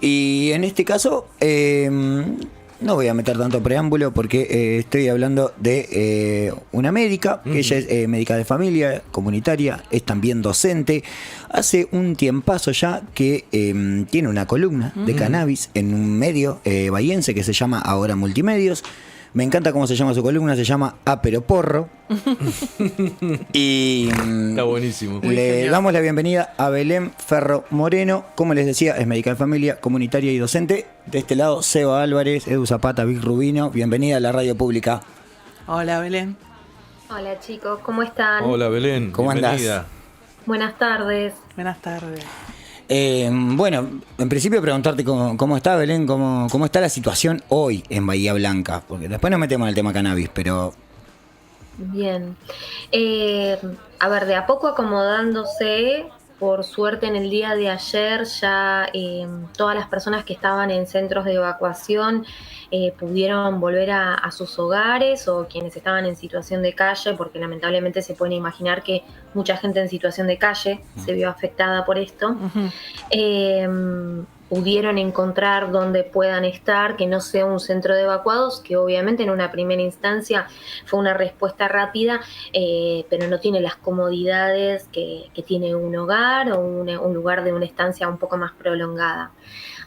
Y en este caso, no voy a meter tanto preámbulo porque estoy hablando de una médica, que ella es médica de familia, comunitaria, es también docente. Hace un tiempazo ya que tiene una columna de cannabis en un medio bahiense que se llama Ahora Multimedios. Me encanta cómo se llama su columna, se llama Pero Porro. Y Está buenísimo. le damos la bienvenida a Belén Ferro Moreno. Como les decía, es médica de familia, comunitaria y docente. De este lado, Seba Álvarez, Edu Zapata, Vic Rubino. Bienvenida a la radio pública. Hola, Belén. Hola chicos, ¿cómo están? Hola Belén, ¿Cómo bienvenida. andás? Buenas tardes. Buenas tardes. Bueno, en principio preguntarte cómo está Belén, cómo está la situación hoy en Bahía Blanca, porque después nos metemos en el tema cannabis, pero Bien. A ver, de a poco acomodándose. Por suerte en el día de ayer ya todas las personas que estaban en centros de evacuación pudieron volver a sus hogares, o quienes estaban en situación de calle, porque lamentablemente se pueden imaginar que mucha gente en situación de calle se vio afectada por esto. Pudieron encontrar donde puedan estar, que no sea un centro de evacuados, que obviamente en una primera instancia fue una respuesta rápida, pero no tiene las comodidades que tiene un hogar o un lugar de una estancia un poco más prolongada.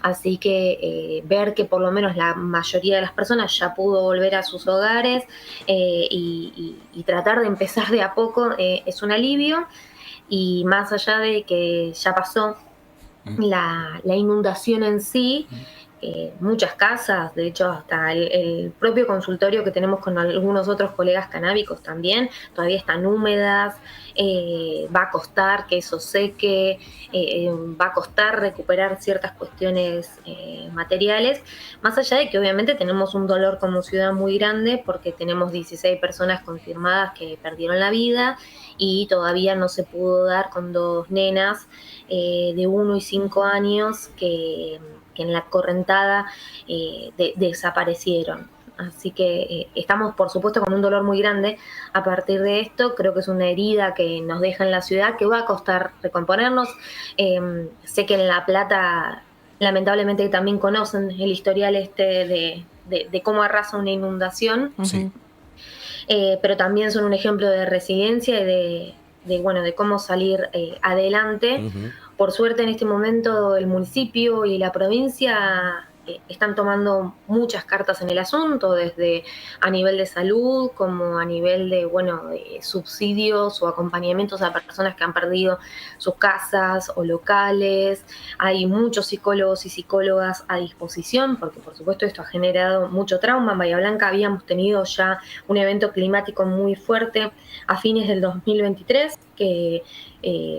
Así que ver que por lo menos la mayoría de las personas ya pudo volver a sus hogares y tratar de empezar de a poco es un alivio. Y más allá de que ya pasó la inundación en sí, muchas casas, de hecho hasta el propio consultorio que tenemos con algunos otros colegas canábicos también, todavía están húmedas. Va a costar que eso seque, va a costar recuperar ciertas cuestiones materiales, más allá de que obviamente tenemos un dolor como ciudad muy grande, porque tenemos 16 personas confirmadas que perdieron la vida y todavía no se pudo dar con dos nenas de 1 y 5 años que en la correntada desaparecieron. Así que estamos, por supuesto, con un dolor muy grande a partir de esto. Creo que es una herida que nos deja en la ciudad, que va a costar recomponernos. Sé que en La Plata, lamentablemente, también conocen el historial de cómo arrasa una inundación. sí. Pero también son un ejemplo de resiliencia y de cómo salir adelante. Por suerte en este momento el municipio y la provincia están tomando muchas cartas en el asunto, desde a nivel de salud como a nivel de subsidios o acompañamientos a personas que han perdido sus casas o locales. Hay muchos psicólogos y psicólogas a disposición, porque por supuesto esto ha generado mucho trauma. En Bahía Blanca habíamos tenido ya un evento climático muy fuerte a fines del 2023, que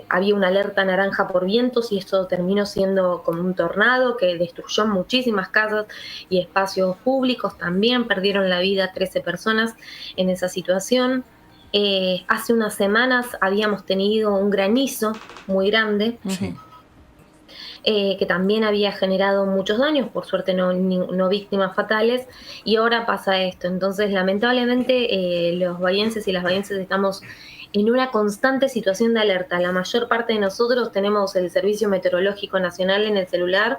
había una alerta naranja por vientos, y esto terminó siendo como un tornado que destruyó muchísimas casas y espacios públicos. También perdieron la vida 13 personas en esa situación. Hace unas semanas habíamos tenido un granizo muy grande, Sí. que también había generado muchos daños, por suerte no víctimas fatales, y ahora pasa esto. Entonces, lamentablemente, los bahienses y las bahienses estamos en una constante situación de alerta. La mayor parte de nosotros tenemos el Servicio Meteorológico Nacional en el celular,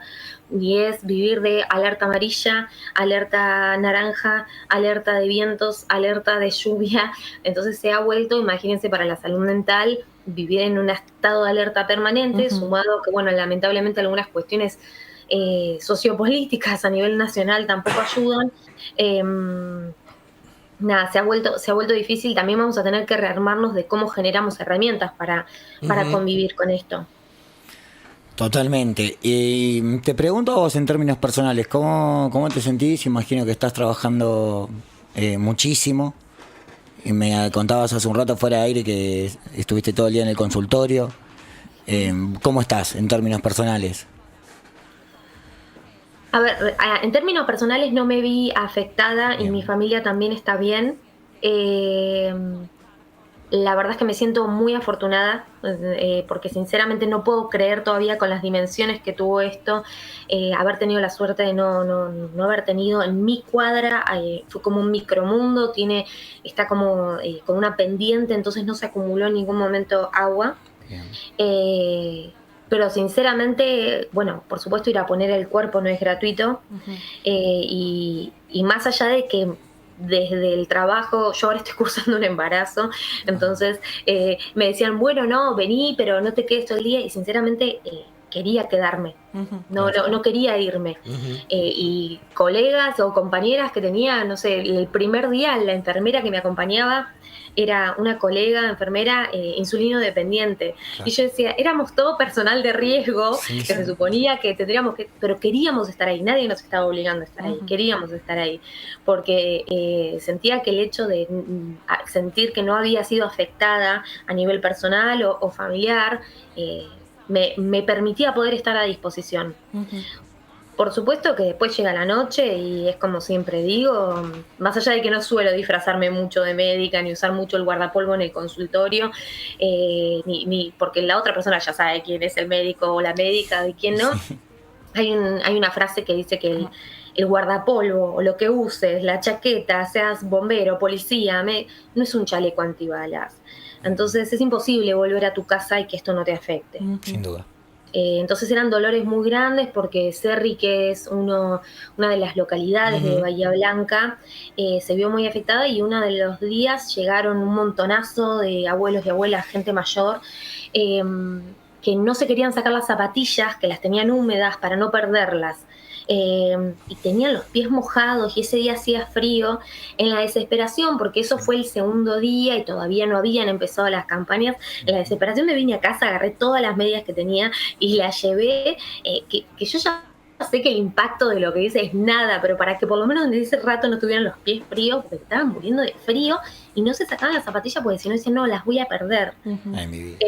y es vivir de alerta amarilla, alerta naranja, alerta de vientos, alerta de lluvia. Entonces se ha vuelto, imagínense, para la salud mental, vivir en un estado de alerta permanente, sumado que, lamentablemente algunas cuestiones sociopolíticas a nivel nacional tampoco ayudan. Nada, se ha vuelto difícil. También vamos a tener que rearmarnos de cómo generamos herramientas para convivir con esto. Totalmente. Y te pregunto a vos en términos personales, ¿cómo te sentís? Imagino que estás trabajando muchísimo. Y me contabas hace un rato fuera de aire que estuviste todo el día en el consultorio. ¿Cómo estás en términos personales? A ver, en términos personales no me vi afectada. Bien. Y mi familia también está bien. La verdad es que me siento muy afortunada, porque sinceramente no puedo creer todavía, con las dimensiones que tuvo esto, haber tenido la suerte de no haber tenido en mi cuadra. Fue como un micromundo, está como con una pendiente, entonces no se acumuló en ningún momento agua. pero sinceramente, bueno, por supuesto ir a poner el cuerpo no es gratuito. Y más allá de que desde el trabajo, yo ahora estoy cursando un embarazo, entonces me decían, bueno, no, vení, pero no te quedes todo el día, y sinceramente quería quedarme, no quería irme. Y colegas o compañeras que tenía, no sé, el primer día la enfermera que me acompañaba era una colega enfermera insulino dependiente. Claro. Y yo decía, éramos todo personal de riesgo, que se suponía que tendríamos que, pero queríamos estar ahí, nadie nos estaba obligando a estar ahí, queríamos estar ahí, porque sentía que el hecho de sentir que no había sido afectada a nivel personal o familiar, me permitía poder estar a disposición. Por supuesto que después llega la noche y es como siempre digo, más allá de que no suelo disfrazarme mucho de médica ni usar mucho el guardapolvo en el consultorio, ni porque la otra persona ya sabe quién es el médico o la médica y quién no. Hay una frase que dice que el guardapolvo o lo que uses, la chaqueta, seas bombero, policía, no es un chaleco antibalas. Entonces es imposible volver a tu casa y que esto no te afecte. Sin duda. Entonces eran dolores muy grandes porque Cerri, que es una de las localidades de Bahía Blanca, se vio muy afectada, y uno de los días llegaron un montonazo de abuelos y abuelas, gente mayor, que no se querían sacar las zapatillas, que las tenían húmedas para no perderlas. Y tenían los pies mojados y ese día hacía frío, en la desesperación, porque eso fue el segundo día y todavía no habían empezado las campañas. En la desesperación me vine a casa, agarré todas las medias que tenía y las llevé, que yo ya sé que el impacto de lo que dice es nada, pero para que por lo menos en ese rato no tuvieran los pies fríos, porque estaban muriendo de frío y no se sacaban las zapatillas porque si no decían, no, las voy a perder. Ay, mi vida.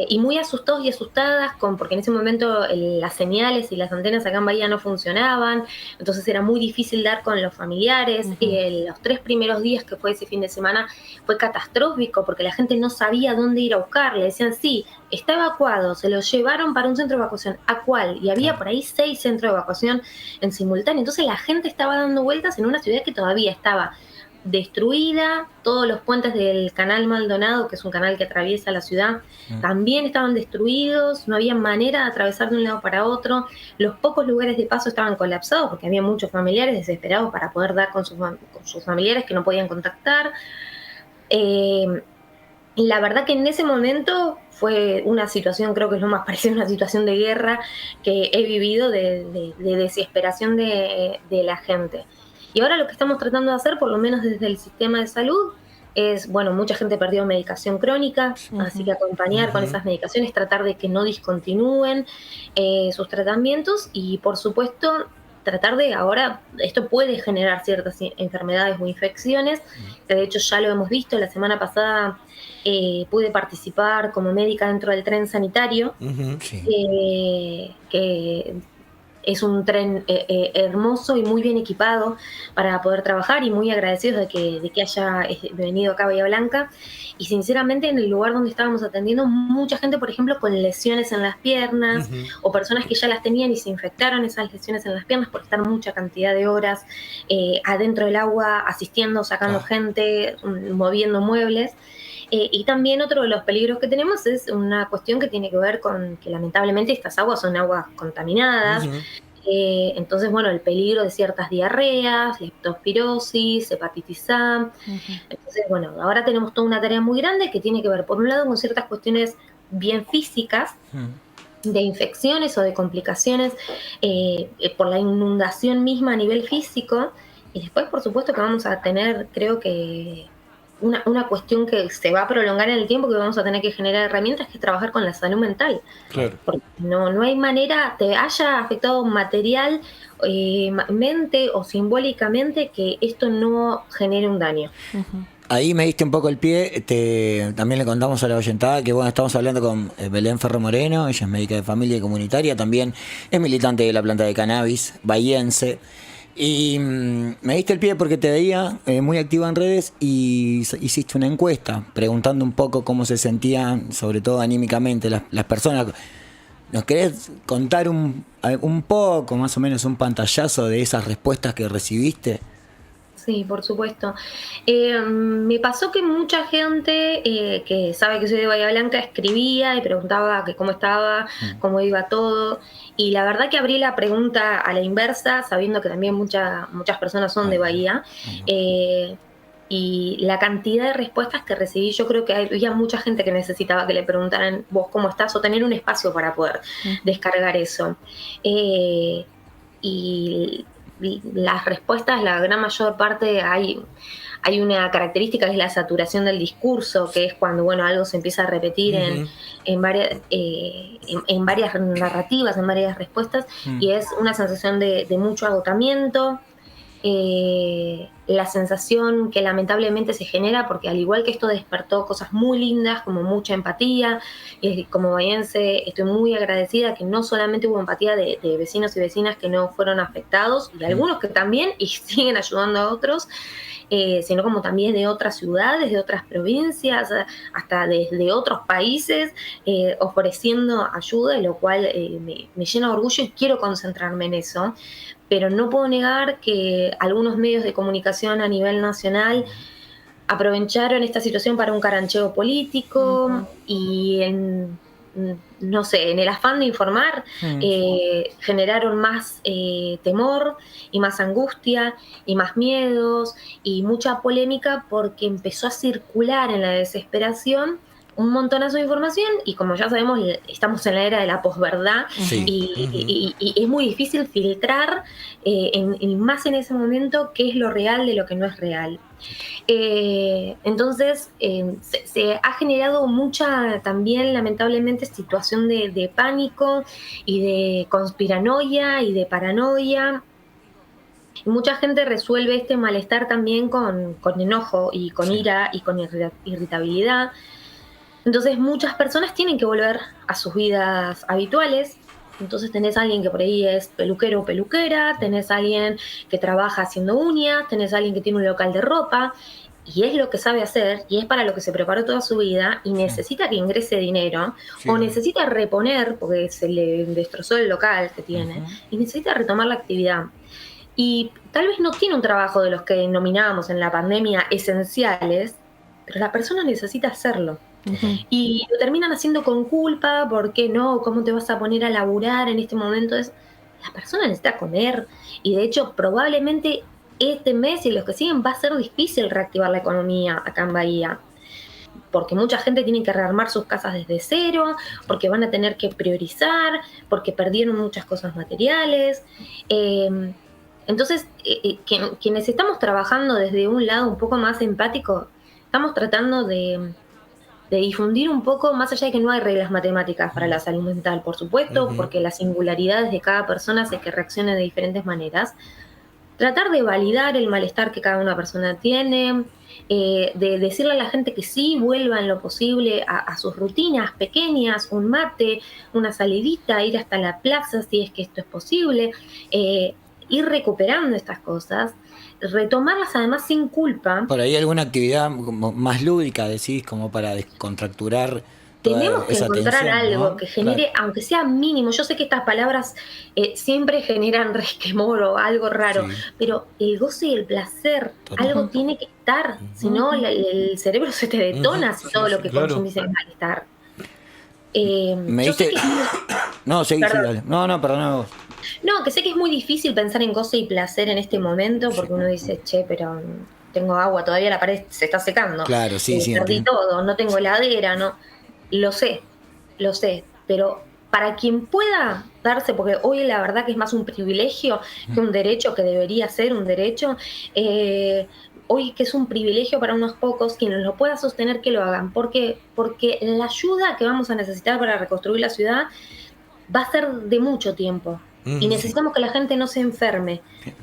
Y muy asustados y asustadas, porque en ese momento las señales y las antenas acá en Bahía no funcionaban, entonces era muy difícil dar con los familiares. Y los 3 primeros días que fue ese fin de semana fue catastrófico, porque la gente no sabía dónde ir a buscar. Le decían, sí, está evacuado, se lo llevaron para un centro de evacuación. ¿A cuál? Y había por ahí 6 centros de evacuación en simultáneo. Entonces la gente estaba dando vueltas en una ciudad que todavía estaba destruida. Todos los puentes del canal Maldonado, que es un canal que atraviesa la ciudad, también estaban destruidos, no había manera de atravesar de un lado para otro. Los pocos lugares de paso estaban colapsados porque había muchos familiares desesperados para poder dar con sus familiares que no podían contactar. La verdad que en ese momento fue una situación, creo que es lo más parecido a una situación de guerra que he vivido, de desesperación de la gente. Y ahora lo que estamos tratando de hacer, por lo menos desde el sistema de salud, es, bueno, mucha gente perdió medicación crónica, así que acompañar con esas medicaciones, tratar de que no discontinúen sus tratamientos y, por supuesto, tratar de ahora, esto puede generar ciertas enfermedades o infecciones, que de hecho ya lo hemos visto. La semana pasada pude participar como médica dentro del tren sanitario, que es un tren hermoso y muy bien equipado para poder trabajar, y muy agradecidos de que haya venido acá a Bahía Blanca. Y sinceramente en el lugar donde estábamos atendiendo, mucha gente, por ejemplo, con lesiones en las piernas, o personas que ya las tenían y se infectaron esas lesiones en las piernas por estar mucha cantidad de horas adentro del agua, asistiendo, sacando gente, moviendo muebles. Y también otro de los peligros que tenemos es una cuestión que tiene que ver con que lamentablemente estas aguas son aguas contaminadas. Entonces, bueno, el peligro de ciertas diarreas, leptospirosis, hepatitis A. Entonces, bueno, ahora tenemos toda una tarea muy grande que tiene que ver, por un lado, con ciertas cuestiones bien físicas, de infecciones o de complicaciones por la inundación misma a nivel físico. Y después, por supuesto, que vamos a tener, creo que una cuestión que se va a prolongar en el tiempo, que vamos a tener que generar herramientas, que es trabajar con la salud mental. Claro. Porque no hay manera, te haya afectado material, mente o simbólicamente, que esto no genere un daño. Ahí me diste un poco el pie. También le contamos a la oyentada que, bueno, estamos hablando con Belén Ferro Moreno. Ella es médica de familia y comunitaria, también es militante de la planta de cannabis bahiense. Y me diste el pie porque te veía muy activa en redes y hiciste una encuesta preguntando un poco cómo se sentían, sobre todo anímicamente, las personas. ¿Nos querés contar un poco, más o menos, un pantallazo de esas respuestas que recibiste? Sí, por supuesto. Me pasó que mucha gente que sabe que soy de Bahía Blanca escribía y preguntaba que cómo estaba, cómo iba todo. Y la verdad que abrí la pregunta a la inversa, sabiendo que también muchas personas son de Bahía. eh, y la cantidad de respuestas que recibí, yo creo que había mucha gente que necesitaba que le preguntaran vos cómo estás o tener un espacio para poder descargar eso. Eh, y las respuestas, la gran mayor parte, hay una característica que es la saturación del discurso, que es cuando bueno algo se empieza a repetir en varias narrativas, en varias respuestas, y es una sensación de mucho agotamiento. La sensación que lamentablemente se genera, porque al igual que esto despertó cosas muy lindas, como mucha empatía, y como bahiense estoy muy agradecida que no solamente hubo empatía de vecinos y vecinas que no fueron afectados, y algunos que también, y siguen ayudando a otros, sino como también de otras ciudades, de otras provincias, hasta desde otros países, ofreciendo ayuda, lo cual me llena de orgullo y quiero concentrarme en eso. Pero no puedo negar que algunos medios de comunicación a nivel nacional aprovecharon esta situación para un carancheo político y no sé, en el afán de informar, generaron más temor y más angustia y más miedos y mucha polémica, porque empezó a circular en la desesperación un montonazo de información, y como ya sabemos estamos en la era de la posverdad, y es muy difícil filtrar más en ese momento qué es lo real de lo que no es real. Entonces se ha generado mucha también lamentablemente situación de pánico y de conspiranoia y de paranoia. Y mucha gente resuelve este malestar también con enojo y con ira y con irritabilidad. Entonces muchas personas tienen que volver a sus vidas habituales. Entonces tenés a alguien que por ahí es peluquero o peluquera, tenés a alguien que trabaja haciendo uñas, tenés a alguien que tiene un local de ropa, y es lo que sabe hacer, y es para lo que se preparó toda su vida, y necesita que ingrese dinero, o necesita reponer, porque se le destrozó el local que tiene, y necesita retomar la actividad. Y tal vez no tiene un trabajo de los que nominábamos en la pandemia esenciales, pero la persona necesita hacerlo. Y lo terminan haciendo con culpa, ¿por qué no? ¿Cómo te vas a poner a laburar en este momento? La persona necesita comer, y de hecho probablemente este mes y los que siguen va a ser difícil reactivar la economía acá en Bahía, porque mucha gente tiene que rearmar sus casas desde cero, porque van a tener que priorizar, porque perdieron muchas cosas materiales. Entonces, quienes estamos trabajando desde un lado un poco más empático, estamos tratando de difundir un poco, más allá de que no hay reglas matemáticas para la salud mental, por supuesto, porque las singularidades de cada persona hace que reaccione de diferentes maneras. Tratar de validar el malestar que cada una persona tiene, de decirle a la gente que sí vuelva en lo posible a sus rutinas pequeñas, un mate, una salidita, ir hasta la plaza si es que esto es posible, ir recuperando estas cosas, retomarlas además sin culpa. Por ahí alguna actividad como más lúdica, decís, como para descontracturar Tenemos que esa encontrar tensión, algo, ¿no? que genere, Claro. aunque sea mínimo. Yo sé que estas palabras siempre generan resquemor o algo raro, Sí. pero el goce y el placer, Total. algo tiene que estar, si no el cerebro se te detona si todo lo que consumís es malestar. Me Yo sé diste. que es muy, No, seguí, sí, perdón, dale. No, perdón vos. no, que sé que es muy difícil pensar en goce y placer en este momento, porque uno dice, che, pero tengo agua, todavía la pared se está secando, Claro, sí, sí, perdí entiendo. todo, no tengo heladera, no. Lo sé, pero para quien pueda darse, porque hoy la verdad que es más un privilegio que un derecho, que debería ser un derecho, hoy que es un privilegio para unos pocos, quienes lo puedan sostener que lo hagan. ¿Por qué? Porque la ayuda que vamos a necesitar para reconstruir la ciudad va a ser de mucho tiempo. Y necesitamos que la gente no se enferme,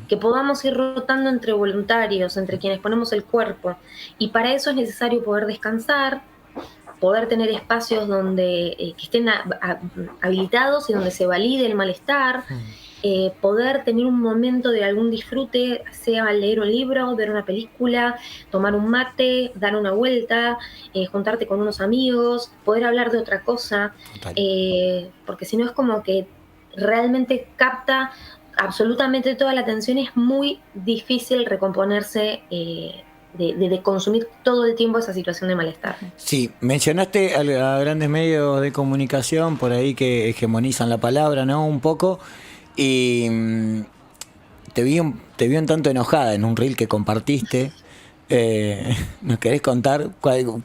que podamos ir rotando entre voluntarios, entre quienes ponemos el cuerpo. Y para eso es necesario poder descansar, poder tener espacios donde que estén habilitados y donde se valide el malestar, poder tener un momento de algún disfrute, sea leer un libro, ver una película, tomar un mate, dar una vuelta, juntarte con unos amigos, poder hablar de otra cosa, Total. porque si no es como que realmente capta absolutamente toda la atención, es muy difícil recomponerse de consumir todo el tiempo esa situación de malestar. Sí, mencionaste a grandes medios de comunicación por ahí que hegemonizan la palabra, ¿no? Un poco. Y te vi un tanto enojada en un reel que compartiste. ¿Nos querés contar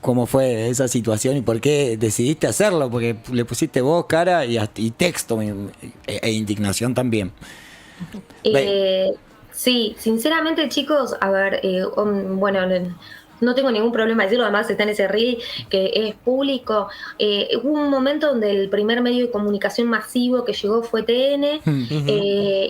cómo fue esa situación y por qué decidiste hacerlo? Porque le pusiste voz, cara y texto e indignación también. Sí, sinceramente, chicos, a ver, bueno, no tengo ningún problema de decirlo, además está en ese reel que es público. Hubo un momento donde el primer medio de comunicación masivo que llegó fue TN,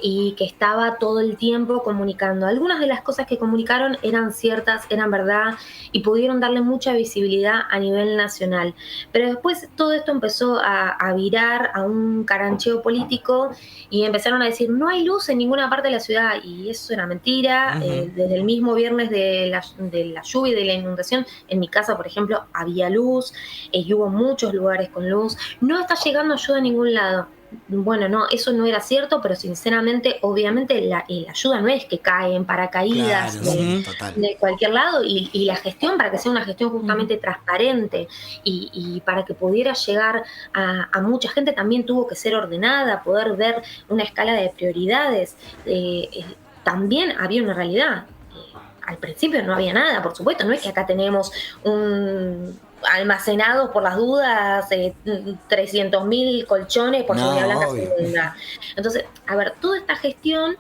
y que estaba todo el tiempo comunicando. Algunas de las cosas que comunicaron eran ciertas, eran verdad, y pudieron darle mucha visibilidad a nivel nacional. Pero después todo esto empezó a virar a un carancheo político y empezaron a decir, no hay luz en ninguna parte de la ciudad, y eso era mentira. Desde el mismo viernes de la lluvia y de la inundación, en mi casa, por ejemplo, había luz, y hubo muchos lugares con luz. No está llegando ayuda a ningún lado. Bueno, no, eso no era cierto, pero sinceramente, obviamente, la ayuda no es que cae en paracaídas, claro, de cualquier lado, y la gestión, para que sea una gestión justamente transparente y para que pudiera llegar a mucha gente, también tuvo que ser ordenada, poder ver una escala de prioridades. También había una realidad. Al principio no había nada, por supuesto, no es que acá tenemos almacenados por las dudas 300.000 colchones por si la Blanca segunda. Entonces, a ver, toda esta gestión,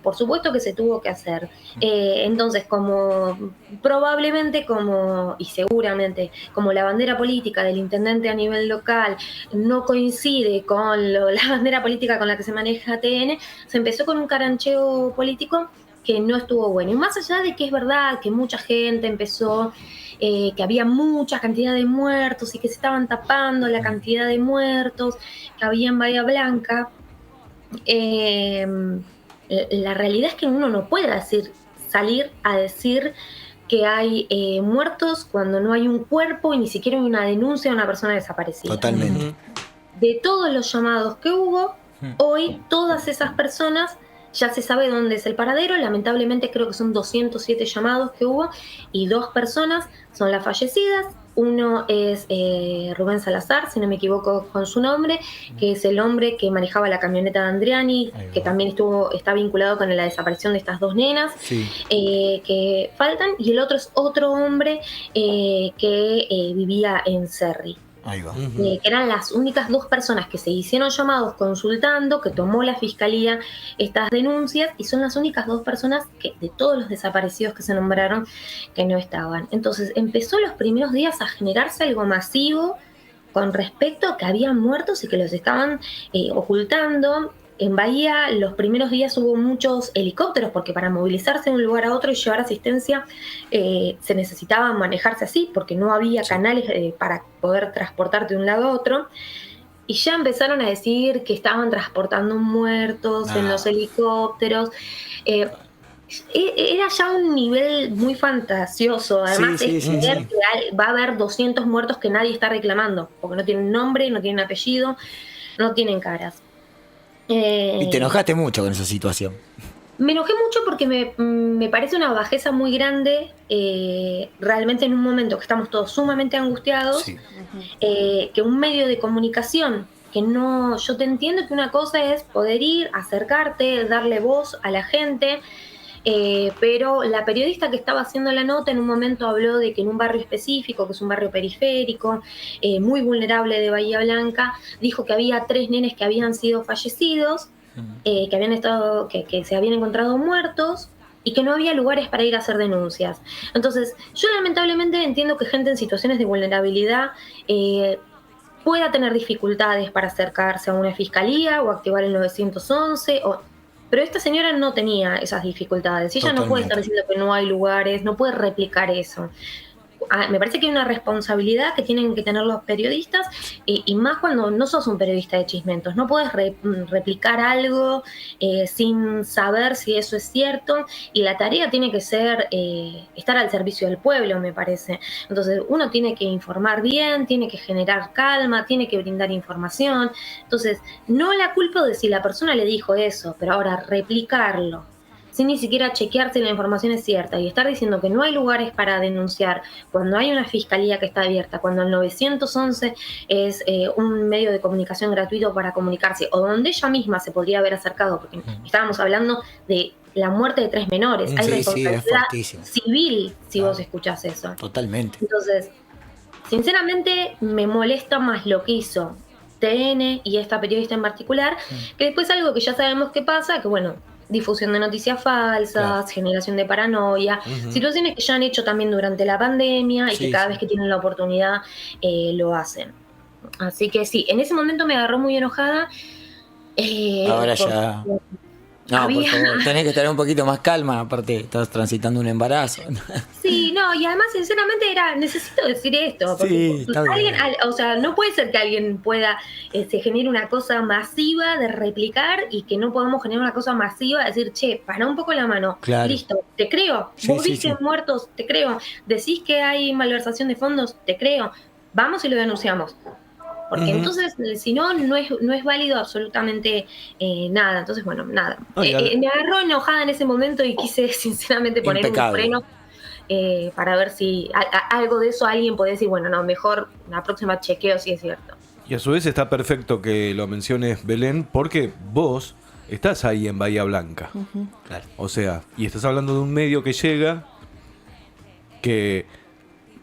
por supuesto que se tuvo que hacer. Entonces, como probablemente, y seguramente, como la bandera política del intendente a nivel local no coincide con la bandera política con la que se maneja TN, se empezó con un carancheo político que no estuvo bueno. Y más allá de que es verdad que mucha gente empezó, que había mucha cantidad de muertos y que se estaban tapando la cantidad de muertos que había en Bahía Blanca, la realidad es que uno no puede salir a decir que hay muertos cuando no hay un cuerpo y ni siquiera hay una denuncia de una persona desaparecida. Totalmente. De todos los llamados que hubo, hoy todas esas personas ya se sabe dónde es el paradero. Lamentablemente creo que son 207 llamados que hubo y 2 personas son las fallecidas. Uno es Rubén Salazar, si no me equivoco con su nombre, que es el hombre que manejaba la camioneta de Andriani, que también está vinculado con la desaparición de estas 2 nenas, que faltan, y el otro es otro hombre que vivía en Cerri. Ahí va. Que eran las únicas 2 personas que se hicieron llamados consultando, que tomó la fiscalía estas denuncias, y son las únicas 2 personas que, de todos los desaparecidos que se nombraron, que no estaban. Entonces empezó los primeros días a generarse algo masivo con respecto a que habían muertos y que los estaban ocultando. En Bahía los primeros días hubo muchos helicópteros, porque para movilizarse de un lugar a otro y llevar asistencia se necesitaba manejarse así, porque no había canales para poder transportarte de un lado a otro. Y ya empezaron a decir que estaban transportando muertos en los helicópteros. Era ya un nivel muy fantasioso. Además, que va a haber 200 muertos que nadie está reclamando, porque no tienen nombre, no tienen apellido, no tienen caras. Y te enojaste mucho con esa situación. Me enojé mucho porque me parece una bajeza muy grande, realmente en un momento que estamos todos sumamente angustiados, que un medio de comunicación que no... Yo te entiendo que una cosa es poder ir, acercarte, darle voz a la gente, pero la periodista que estaba haciendo la nota en un momento habló de que en un barrio específico, que es un barrio periférico, muy vulnerable de Bahía Blanca, dijo que había 3 nenes que habían sido fallecidos, que se habían encontrado muertos y que no había lugares para ir a hacer denuncias. Entonces, yo lamentablemente entiendo que gente en situaciones de vulnerabilidad pueda tener dificultades para acercarse a una fiscalía o activar el 911 pero esta señora no tenía esas dificultades. Y ella no puede estar diciendo que no hay lugares, no puede replicar eso. me parece que hay una responsabilidad que tienen que tener los periodistas, y más cuando no sos un periodista de chismentos. No puedes replicar algo sin saber si eso es cierto, y la tarea tiene que ser estar al servicio del pueblo, me parece. Entonces uno tiene que informar bien, tiene que generar calma, tiene que brindar información. Entonces no la culpo de si la persona le dijo eso, pero ahora replicarlo sin ni siquiera chequear si la información es cierta y estar diciendo que no hay lugares para denunciar, cuando hay una fiscalía que está abierta, cuando el 911 es un medio de comunicación gratuito para comunicarse, o donde ella misma se podría haber acercado, porque estábamos hablando de la muerte de 3 menores. Hay responsabilidad civil si vos escuchás eso. Totalmente. Entonces, sinceramente me molesta más lo que hizo TN y esta periodista en particular, que después algo que ya sabemos que pasa, que bueno, difusión de noticias falsas, generación de paranoia, situaciones que ya han hecho también durante la pandemia y que cada vez que tienen la oportunidad lo hacen. Así que sí, en ese momento me agarró muy enojada. Ahora ya... No, por favor, tenés que estar un poquito más calma, aparte estás transitando un embarazo. Sí, no, y además sinceramente necesito decir esto, porque sí, está bien. o sea, no puede ser que alguien pueda, se genere una cosa masiva de replicar y que no podamos generar una cosa masiva de decir, che, para un poco la mano, listo, te creo, vos viste muertos, te creo, decís que hay malversación de fondos, te creo, vamos y lo denunciamos. Porque entonces, si no, no es válido absolutamente nada. Entonces, bueno, nada. Me agarró enojada en ese momento y quise sinceramente poner un freno para ver si algo de eso alguien puede decir, bueno, no, mejor la próxima chequeo si es cierto. Y a su vez está perfecto que lo menciones, Belén, porque vos estás ahí en Bahía Blanca. Claro. O sea, y estás hablando de un medio que llega, que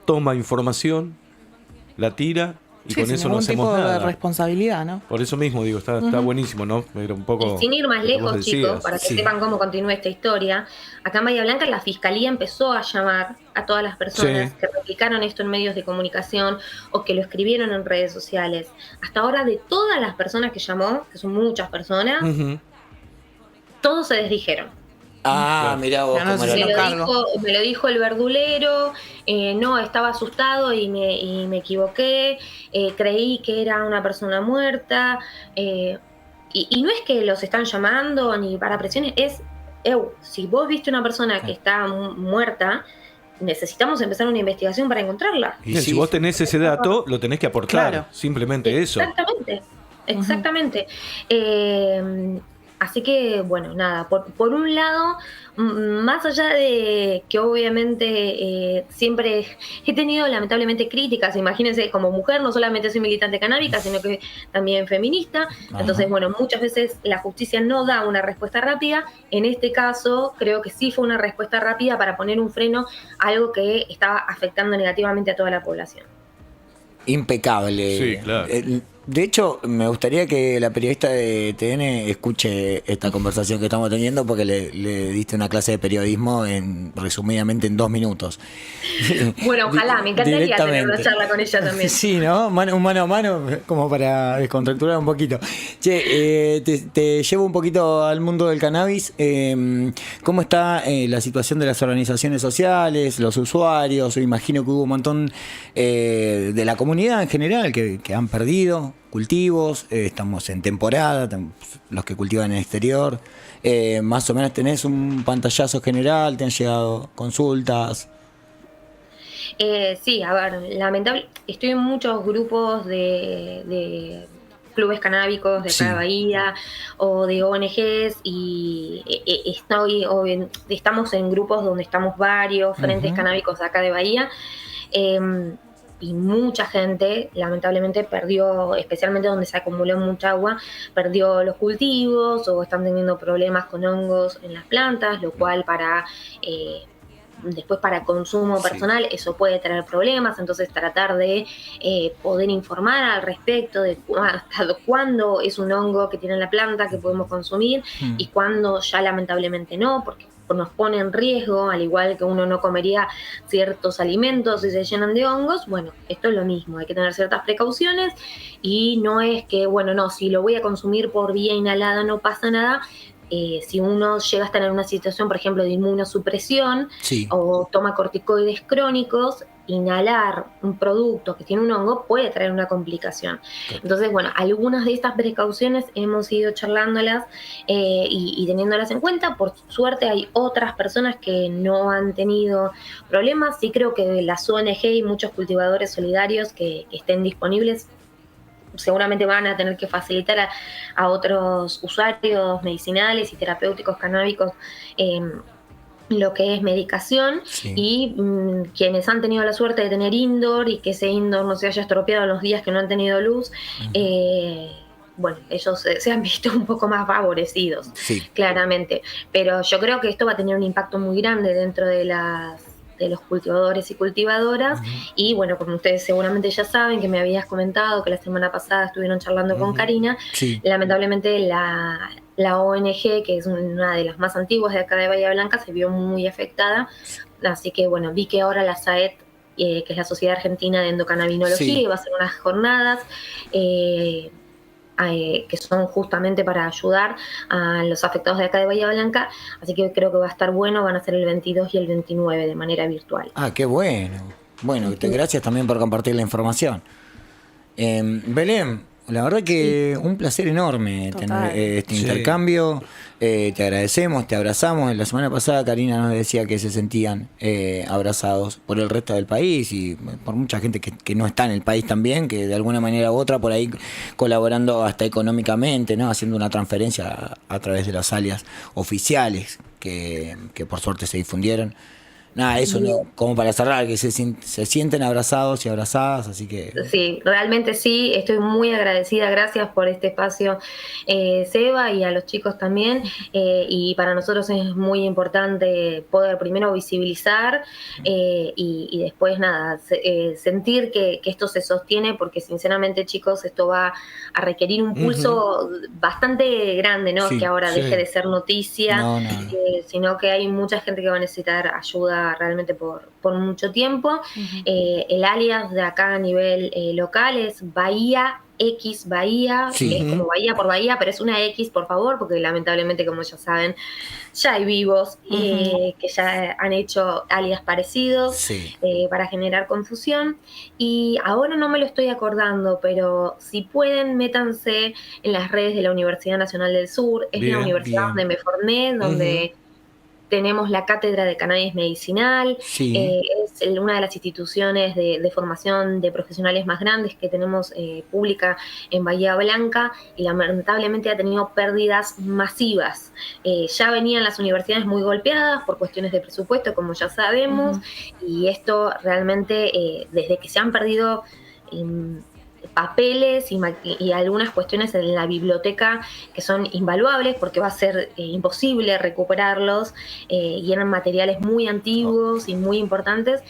toma información, la tira... Y con eso no hacemos nada. De responsabilidad, ¿no? Por eso mismo digo, está buenísimo, ¿no? Era un poco, y sin ir más lejos, chicos, para que sepan cómo continúa esta historia, acá en Bahía Blanca la Fiscalía empezó a llamar a todas las personas que replicaron esto en medios de comunicación o que lo escribieron en redes sociales. Hasta ahora, de todas las personas que llamó, que son muchas personas, todos se desdijeron. Mirá vos, me lo dijo el verdulero, no, estaba asustado y me equivoqué, creí que era una persona muerta, y no es que los están llamando ni para presiones, es, si vos viste una persona que está muerta, necesitamos empezar una investigación para encontrarla. Y si vos tenés ese dato, lo tenés que aportar, simplemente eso. Exactamente. Así que, bueno, nada, por un lado, más allá de que obviamente siempre he tenido lamentablemente críticas, imagínense, como mujer no solamente soy militante canábica, sino que también feminista. Entonces, bueno, muchas veces la justicia no da una respuesta rápida. En este caso, creo que sí fue una respuesta rápida para poner un freno a algo que estaba afectando negativamente a toda la población. Impecable. Sí, claro. De hecho, me gustaría que la periodista de TN escuche esta conversación que estamos teniendo, porque le diste una clase de periodismo resumidamente en 2 minutos. Bueno, ojalá, me encantaría tener una charla con ella también. Sí, ¿no? Un mano a mano, como para descontracturar un poquito. Che, te llevo un poquito al mundo del cannabis. ¿Cómo está la situación de las organizaciones sociales, los usuarios? Imagino que hubo un montón de la comunidad en general que han perdido cultivos, estamos en temporada, los que cultivan en el exterior, más o menos tenés un pantallazo general, te han llegado consultas. Sí, a ver, lamentable, estoy en muchos grupos de clubes canábicos de cada Bahía o de ONGs, y estamos en grupos donde estamos varios frentes canábicos de acá de Bahía. Y mucha gente lamentablemente perdió, especialmente donde se acumuló mucha agua, perdió los cultivos o están teniendo problemas con hongos en las plantas, lo cual después para consumo personal eso puede traer problemas. Entonces tratar de poder informar al respecto de hasta cuándo es un hongo que tiene en la planta que podemos consumir y cuándo ya lamentablemente no, porque nos pone en riesgo, al igual que uno no comería ciertos alimentos si se llenan de hongos. Bueno, esto es lo mismo, hay que tener ciertas precauciones, y no es que, bueno, no, si lo voy a consumir por vía inhalada no pasa nada. Si uno llega a estar en una situación, por ejemplo, de inmunosupresión o toma corticoides crónicos, inhalar un producto que tiene un hongo puede traer una complicación. Entonces, bueno, algunas de estas precauciones hemos ido charlándolas y teniéndolas en cuenta. Por suerte hay otras personas que no han tenido problemas. Sí creo que las ONG y muchos cultivadores solidarios que estén disponibles seguramente van a tener que facilitar a otros usuarios medicinales y terapéuticos canábicos lo que es medicación, Sí. y quienes han tenido la suerte de tener indoor y que ese indoor no se haya estropeado en los días que no han tenido luz, bueno, ellos se han visto un poco más favorecidos, Sí. claramente. Pero yo creo que esto va a tener un impacto muy grande dentro de los cultivadores y cultivadoras. Y bueno, como ustedes seguramente ya saben, que me habías comentado que la semana pasada estuvieron charlando con Karina, Sí. lamentablemente la ONG, que es una de las más antiguas de acá de Bahía Blanca, se vio muy afectada. Así que bueno, vi que ahora la SAET, que es la Sociedad Argentina de Endocannabinología, Sí. iba a hacer unas jornadas que son justamente para ayudar a los afectados de acá de Bahía Blanca. Así que creo que va a estar bueno. Van a ser el 22 y el 29 de manera virtual. Ah, qué bueno. Bueno, gracias también por compartir la información. Belén, la verdad que un placer enorme Total. tener este Sí. intercambio. Te agradecemos, te abrazamos. La semana pasada Karina nos decía que se sentían abrazados por el resto del país y por mucha gente que no está en el país también, que de alguna manera u otra por ahí colaborando hasta económicamente, ¿no? Haciendo una transferencia a través de las alias oficiales que por suerte se difundieron. Nada, eso no, como para cerrar, que se sienten abrazados y abrazadas, así que... Sí, realmente sí, estoy muy agradecida, gracias por este espacio, Seba, y a los chicos también, y para nosotros es muy importante poder primero visibilizar y después nada, sentir que esto se sostiene, porque sinceramente, chicos, esto va a requerir un pulso bastante grande, ¿no? Sí, Que ahora sí. deje de ser noticia, No. sino que hay mucha gente que va a necesitar ayuda realmente por mucho tiempo. El alias de acá a nivel local es Bahía X Bahía, Sí. que es como Bahía por Bahía, pero es una X, por favor, porque lamentablemente, como ya saben, ya hay vivos que ya han hecho alias parecidos Sí. para generar confusión. Y ahora no me lo estoy acordando, pero si pueden, métanse en las redes de la Universidad Nacional del Sur. Es Bien, la universidad bien. donde me formé, donde tenemos la cátedra de cannabis medicinal. Sí. Es una de las instituciones de formación de profesionales más grandes que tenemos pública en Bahía Blanca, y lamentablemente ha tenido pérdidas masivas. Ya venían las universidades muy golpeadas por cuestiones de presupuesto, como ya sabemos, y esto realmente, desde que se han perdido papeles y algunas cuestiones en la biblioteca que son invaluables, porque va a ser imposible recuperarlos, y eran materiales muy antiguos y muy importantes,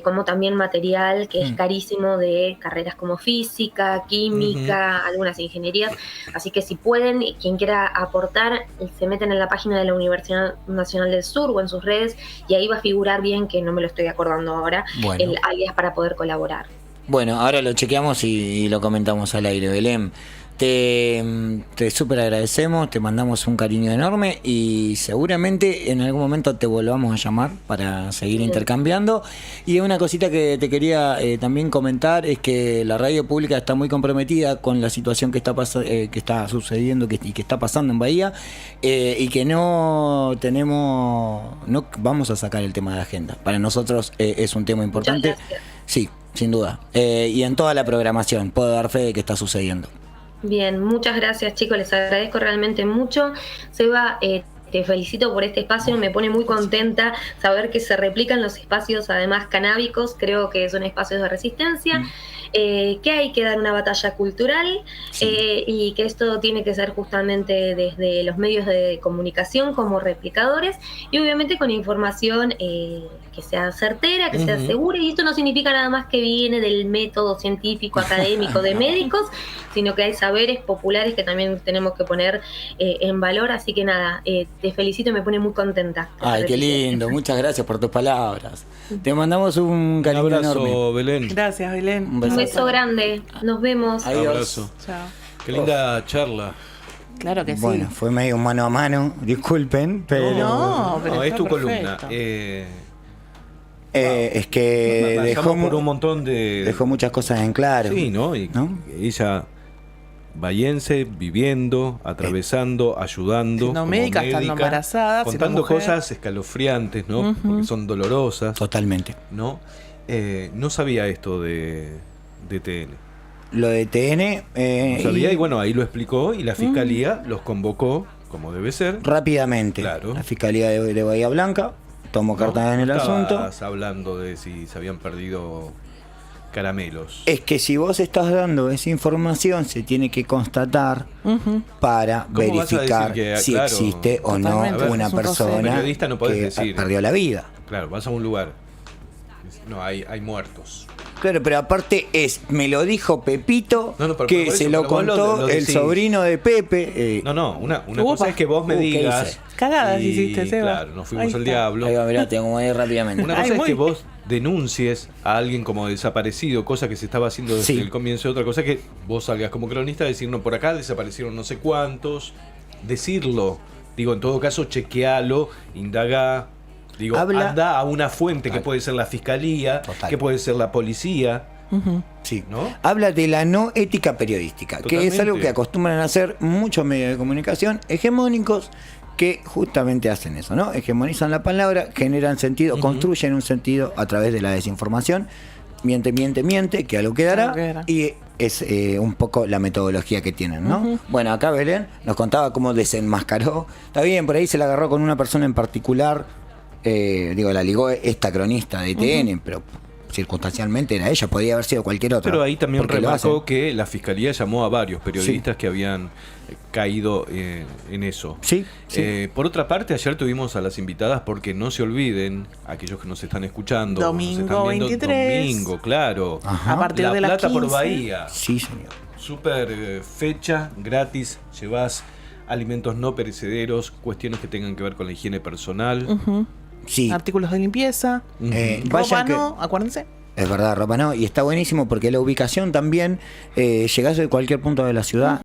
como también material que es carísimo de carreras como física, química, algunas ingenierías. Así que si pueden, quien quiera aportar, se meten en la página de la Universidad Nacional del Sur o en sus redes, y ahí va a figurar bien, que no me lo estoy acordando ahora, Bueno. el alias para poder colaborar. Bueno, ahora lo chequeamos y lo comentamos al aire, Belén. Te súper agradecemos, te mandamos un cariño enorme y seguramente en algún momento te volvamos a llamar para seguir intercambiando. Y una cosita que te quería también comentar es que la radio pública está muy comprometida con la situación que está sucediendo y que está pasando en Bahía, y que no vamos a sacar el tema de la agenda. Para nosotros es un tema importante. Muchas gracias. Sí, sin duda. Y en toda la programación puedo dar fe de que está sucediendo. Bien, muchas gracias, chicos, les agradezco realmente mucho. Seba, te felicito por este espacio, me pone muy contenta saber que se replican los espacios, además canábicos, creo que son espacios de resistencia, que hay que dar una batalla cultural, y que esto tiene que ser justamente desde los medios de comunicación como replicadores, y obviamente con información que sea certera, que sea segura, y esto no significa nada más que viene del método científico, académico de médicos, sino que hay saberes populares que también tenemos que poner en valor. Así que nada, te felicito y me pone muy contenta. Ay, qué lindo, muchas gracias por tus palabras. Te mandamos un Un cariño abrazo, enorme. Belén. Gracias, Belén. Un Un beso. beso grande, nos vemos. Adiós. Abrazo. Chao. Qué linda charla. Claro que sí. Bueno, fue medio mano a mano, disculpen, pero... No, pero No, está es tu perfecto. columna. Es que Pasamos por un montón de... dejó muchas cosas en claro. Sí, ¿no? Y ¿no? ella, bahiense, viviendo, atravesando, ayudando. Siendo como médica, estando embarazada, siendo contando mujer. cosas escalofriantes, ¿no? Ujú. Porque son dolorosas, Totalmente. ¿no? No sabía esto de TN. Lo de TN. No sabía, y bueno, ahí lo explicó y la fiscalía los convocó, como debe ser. Rápidamente. Claro. La Fiscalía de Bahía Blanca tomó cartas en el asunto. Estabas hablando de si se habían perdido caramelos. Es que si vos estás dando esa información, se tiene que constatar Ujú. para ¿Cómo vas a verificar decir que, si claro, existe o no totalmente, una es un roce. persona Periodista no podés que decir. perdió la vida. Claro, vas a un lugar. No, hay muertos. Claro, pero aparte me lo dijo Pepito, No, pero que por se eso, lo pero vos contó lo el decís. sobrino de Pepe. No, una Upa. cosa es que vos me ¿qué digas. hice? Cagadas y, hiciste, Seba. Claro, nos fuimos Ahí al está. diablo. Ahí va, mirá, tengo ahí rápidamente. Una Ay, cosa es muy- que vos denuncies a alguien como desaparecido, cosa que se estaba haciendo desde Sí. el comienzo. Otra cosa es que vos salgas como cronista a decir, no, por acá desaparecieron no sé cuántos. Decirlo. Digo, en todo caso, chequealo, indagá. Digo, Habla- anda a una fuente que puede ser la fiscalía, Total. que puede ser la policía, Ujú. Sí. ¿no? Habla de la no ética periodística, que es Totalmente. algo que acostumbran a hacer muchos medios de comunicación hegemónicos que justamente hacen eso, ¿no? Hegemonizan la palabra, generan sentido, construyen un sentido a través de la desinformación. Miente, que algo quedará. Algo quedará. Y es un poco la metodología que tienen, ¿no? Bueno, acá Belén nos contaba cómo desenmascaró. Está bien, por ahí se la agarró con una persona en particular. La ligó esta cronista de TN, pero circunstancialmente era ella, podía haber sido cualquier otra. Pero ahí también porque lo remarcó hacen. que la fiscalía llamó a varios periodistas que habían caído en eso. Sí, sí. Por otra parte, ayer tuvimos a las invitadas porque no se olviden, aquellos que nos están escuchando, Domingo nos están viendo, 23. domingo, claro. Ajá. A partir La de las Plata 15. por Bahía. Sí, señor. Super fecha, gratis, llevas alimentos no perecederos, cuestiones que tengan que ver con la higiene personal. Ujú. Sí. Artículos de limpieza. Vayan Ropa que- no, acuérdense. Es verdad, ropa no. Y está buenísimo porque la ubicación también, llegás de cualquier punto de la ciudad,